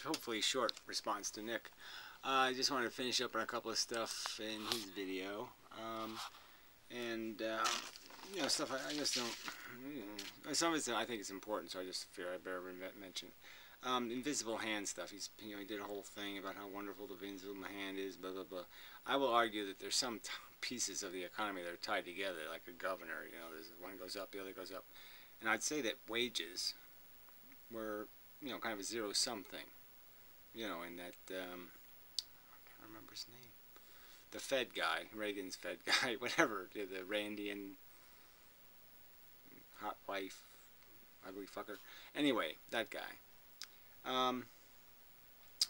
hopefully short response to Nick. I just wanted to finish up on a couple of stuff in his video, you know, stuff I just don't. Some of it I think it's important, so I just figure I better mention it. Invisible hand stuff. He did a whole thing about how wonderful the invisible hand is. Blah blah blah. I will argue that there's some pieces of the economy that are tied together, like a governor. You know, there's one goes up, the other goes up, and I'd say that wages were, you know, kind of a zero-sum thing. You know, in that I can't remember his name. The Fed guy, Reagan's Fed guy, whatever, the Randian hot wife, ugly fucker. Anyway, that guy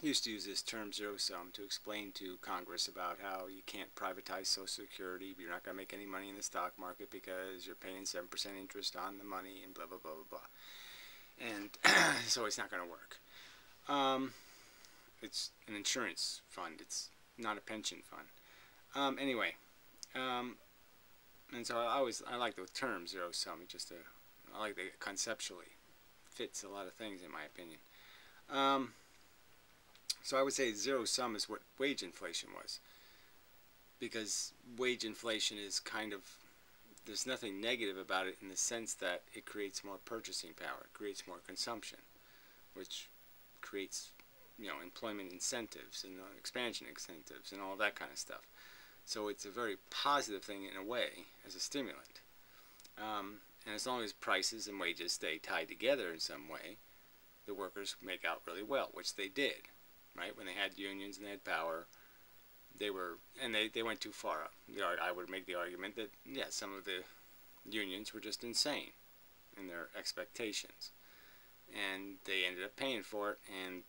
used to use this term zero-sum to explain to Congress about how you can't privatize Social Security, you're not going to make any money in the stock market because you're paying 7% interest on the money and blah, blah, blah, blah, blah. And so it's not going to work. It's an insurance fund. It's not a pension fund. Anyway, and so I like the term zero-sum. I like that it conceptually fits a lot of things in my opinion. So I would say zero-sum is what wage inflation was, because wage inflation is kind of, there's nothing negative about it in the sense that it creates more purchasing power, it creates more consumption, which creates, you know, employment incentives and expansion incentives and all that kind of stuff. So it's a very positive thing in a way as a stimulant. And as long as prices and wages stay tied together in some way, the workers make out really well, which they did, right? When they had unions and they had power, they went too far up. I would make the argument that, yeah, some of the unions were just insane in their expectations, and they ended up paying for it. And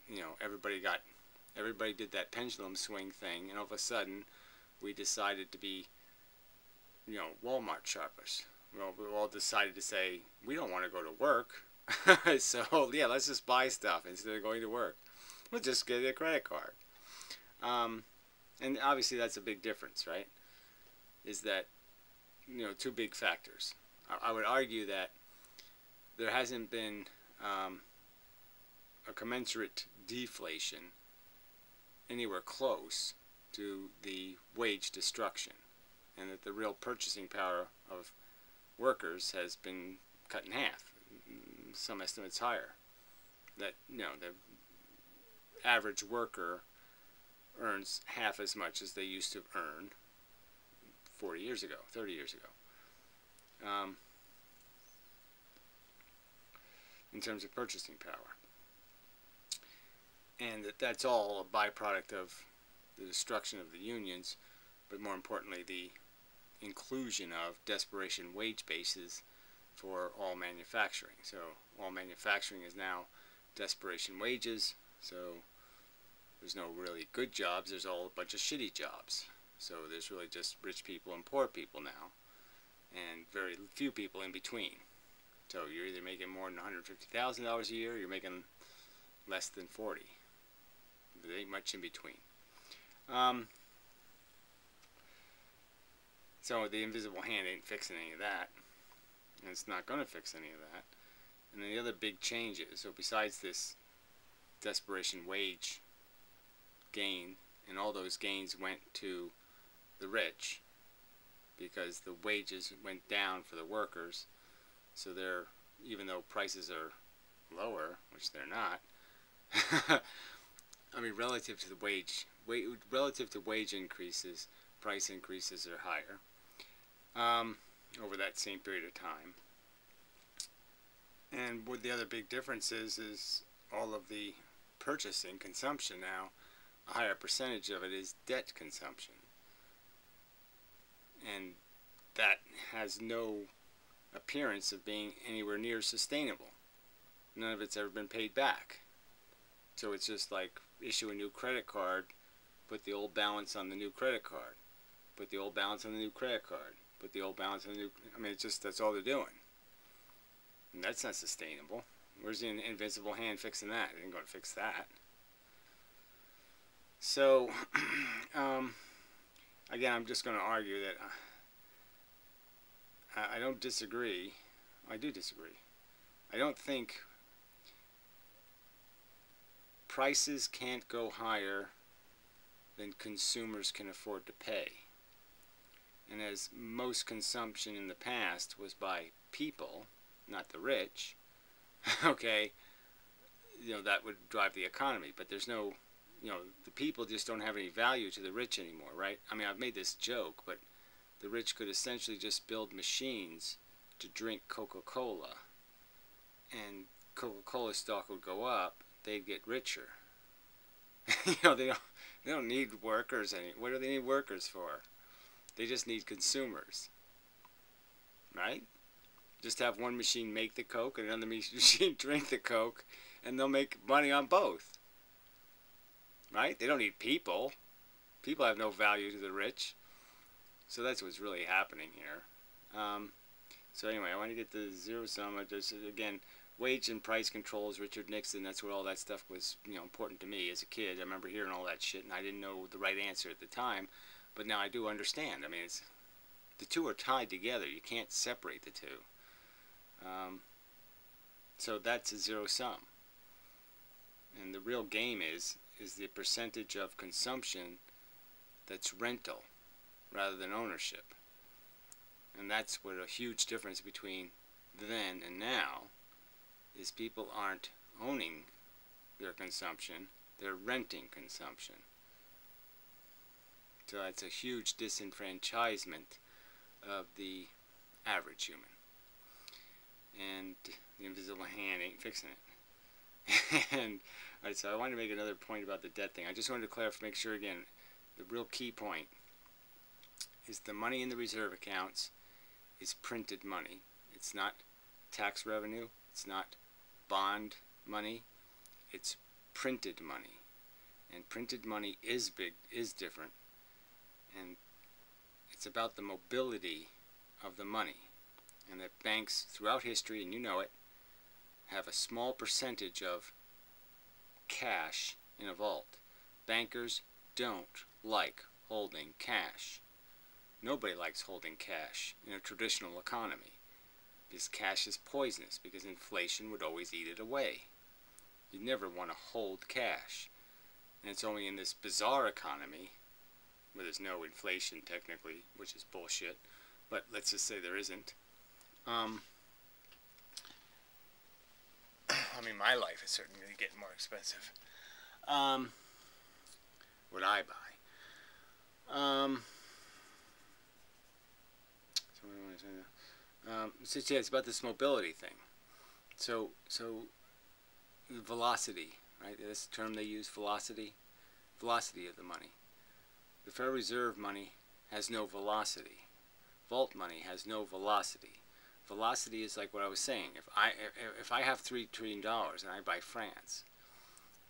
you know, everybody did that pendulum swing thing, and all of a sudden we decided to be, you know, Walmart shoppers. Well, we all decided to say we don't want to go to work, so yeah, let's just buy stuff instead of going to work. We'll just get a credit card. And obviously that's a big difference, right? Is that, you know, two big factors. I would argue that there hasn't been a commensurate deflation anywhere close to the wage destruction, and that the real purchasing power of workers has been cut in half. Some estimates higher. That, you know, the average worker earns half as much as they used to earn 40 years ago, 30 years ago, in terms of purchasing power. And that's all a byproduct of the destruction of the unions, but more importantly the inclusion of desperation wage bases for all manufacturing. So all manufacturing is now desperation wages, so there's no really good jobs, there's all a bunch of shitty jobs. So there's really just rich people and poor people now, and very few people in between. So you're either making more than $150,000 a year, or you're making less than 40. There ain't much in between. So the invisible hand ain't fixing any of that, and it's not going to fix any of that. And then the other big change is, so besides this desperation wage gain, and all those gains went to the rich because the wages went down for the workers, so they're, even though prices are lower, which they're not, I mean, relative to wage increases, price increases are higher over that same period of time. And what the other big difference is all of the purchasing consumption now, a higher percentage of it is debt consumption, and that has no appearance of being anywhere near sustainable. None of it's ever been paid back. So it's just like issue a new credit card, put the old balance on the new credit card, put the old balance on the new credit card, put the old balance on the new, I mean, it's just, that's all they're doing. And that's not sustainable. Where's the invisible hand fixing that? It ain't going to fix that. So, again, I'm just going to argue that I don't disagree. I do disagree. I don't think prices can't go higher than consumers can afford to pay. And as most consumption in the past was by people, not the rich, okay, that would drive the economy. But there's no, the people just don't have any value to the rich anymore, right? I mean, I've made this joke, but the rich could essentially just build machines to drink Coca-Cola, and Coca-Cola stock would go up, they'd get richer. They don't need workers what do they need workers for? They just need consumers, right? Just have one machine make the Coke and another machine drink the Coke, and they'll make money on both, right? They don't need people. People have no value to the rich. So that's what's really happening here. So anyway, I want to get the zero sum. Just, again, wage and price controls, Richard Nixon, that's where all that stuff was, important to me as a kid. I remember hearing all that shit, and I didn't know the right answer at the time. But now I do understand. I mean, the two are tied together. You can't separate the two. So that's a zero sum. And the real game is the percentage of consumption that's rental rather than ownership. And that's what a huge difference between then and now is. People aren't owning their consumption, they're renting consumption. So that's a huge disenfranchisement of the average human. And the invisible hand ain't fixing it. And alright, so I wanted to make another point about the debt thing. I just wanted to clarify, make sure again, the real key point is the money in the reserve accounts is printed money. It's not tax revenue. It's not bond money. It's printed money. And printed money is different. And it's about the mobility of the money. And that banks throughout history, and you know it, have a small percentage of cash in a vault. Bankers don't like holding cash. Nobody likes holding cash in a traditional economy, because cash is poisonous, because inflation would always eat it away. You never want to hold cash. And it's only in this bizarre economy, where there's no inflation technically, which is bullshit, but let's just say there isn't. I mean, my life is certainly getting more expensive. What I buy. So yeah, it's about this mobility thing. So velocity, right? That's the term they use, velocity. Velocity of the money. The Federal Reserve money has no velocity. Vault money has no velocity. Velocity is like what I was saying. If I have $3 trillion and I buy France,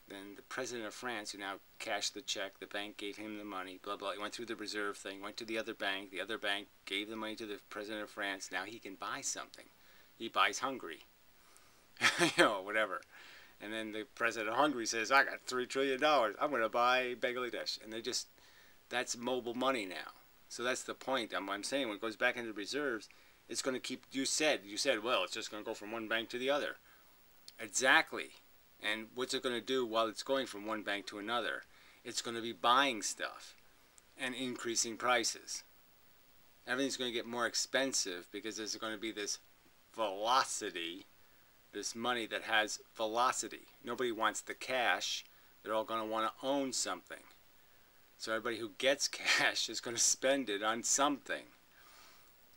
then the president of France, who now cashed the check, the bank gave him the money, blah, blah. He went through the reserve thing, went to the other bank gave the money to the president of France. Now he can buy something. He buys Hungary. Whatever. And then the president of Hungary says, I got $3 trillion. I'm going to buy Bangladesh. And that's mobile money now. So that's the point. I'm saying when it goes back into reserves, it's going to keep, you said, well, it's just going to go from one bank to the other. Exactly. And what's it going to do while it's going from one bank to another? It's going to be buying stuff and increasing prices. Everything's going to get more expensive because there's going to be this velocity, this money that has velocity. Nobody wants the cash. They're all going to want to own something. So everybody who gets cash is going to spend it on something.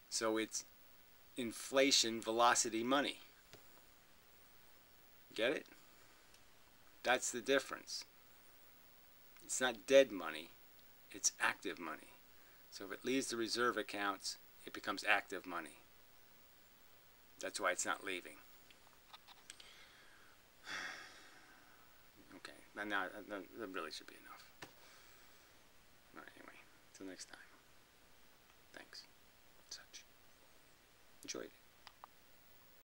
So it's inflation velocity money. Get it? That's the difference. It's not dead money, it's active money. So if it leaves the reserve accounts, it becomes active money. That's why it's not leaving. Okay, now that really should be enough. All right, anyway, until next time. Thanks. Such. Enjoyed it.